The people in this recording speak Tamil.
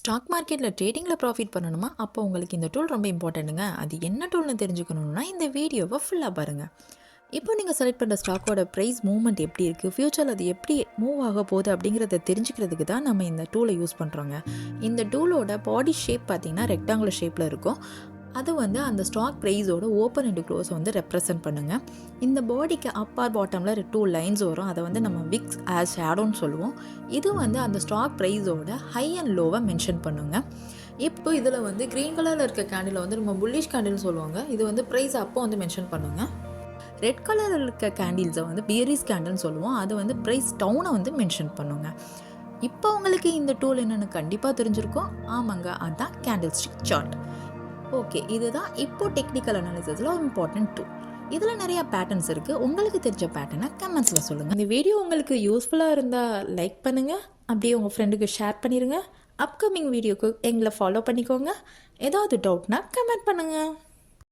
ஸ்டாக் மார்க்கெட்டில் ட்ரேடிங்கில் ப்ராஃபிட் பண்ணணுமா? அப்போ உங்களுக்கு இந்த டூல் ரொம்ப இம்பார்ட்டண்ட்டுங்க. அது என்ன டூல்னு தெரிஞ்சுக்கணுன்னா இந்த வீடியோவை ஃபுல்லாக பாருங்கள். இப்போ நீங்கள் செலக்ட் பண்ணுற ஸ்டாக்கோட ப்ரைஸ் மூவ்மெண்ட் எப்படி இருக்குது, ஃப்யூச்சரில் அது எப்படி மூவ் ஆக போகுது அப்படிங்கிறத தெரிஞ்சுக்கிறதுக்கு தான் நம்ம இந்த டூலை யூஸ் பண்ணுறோங்க. இந்த டூலோட பாடி ஷேப் பார்த்திங்கன்னா ரெக்டாங்குலர் ஷேப்பில் இருக்கும். அது அந்த ஸ்டாக் ப்ரைஸோட ஓப்பன் அண்ட் க்ளோஸை ரெப்ரசன்ட் பண்ணுங்கள். இந்த பாடிக்கு அப்பர் பாட்டமில் 2 லைன்ஸ் வரும். அதை நம்ம விக்ஸ் ஆஸ் ஷேடோன்னு சொல்லுவோம். இது அந்த ஸ்டாக் ப்ரைஸோட ஹை அண்ட் லோவை மென்ஷன் பண்ணுங்க. இப்போ இதில் க்ரீன் கலரில் இருக்க கேண்டில் நம்ம புல்லிஷ் கேண்டில்னு சொல்லுவாங்க. இது ப்ரைஸ் அப்போ மென்ஷன் பண்ணுங்க. ரெட் கலரில் இருக்க கேண்டில்ஸை பியரிஸ் கேண்டில்னு சொல்லுவோம். அது ப்ரைஸ் டவுனை மென்ஷன் பண்ணுங்க. இப்போ உங்களுக்கு இந்த டூல் என்னென்னு கண்டிப்பாக தெரிஞ்சிருக்கும். ஆமாங்க, அதுதான் கேண்டில் ஸ்டிக் சார்ட். ஓகே, இதுதான் இப்போ டெக்னிக்கல் அனாலிசிஸில் ஒரு இம்பார்ட்டன்ட் டூல். இதில் நிறையா பேட்டர்ன்ஸ் இருக்குது. உங்களுக்கு தெரிஞ்ச பேட்டர்னை கமெண்ட்ஸில் சொல்லுங்கள். இந்த வீடியோ உங்களுக்கு யூஸ்ஃபுல்லாக இருந்தால் லைக் பண்ணுங்கள், அப்படியே உங்கள் ஃப்ரெண்டுக்கு ஷேர் பண்ணிடுங்க. அப்கமிங் வீடியோக்கு எங்களை ஃபாலோ பண்ணிக்கோங்க. ஏதாவது டவுட்னா கமெண்ட் பண்ணுங்கள்.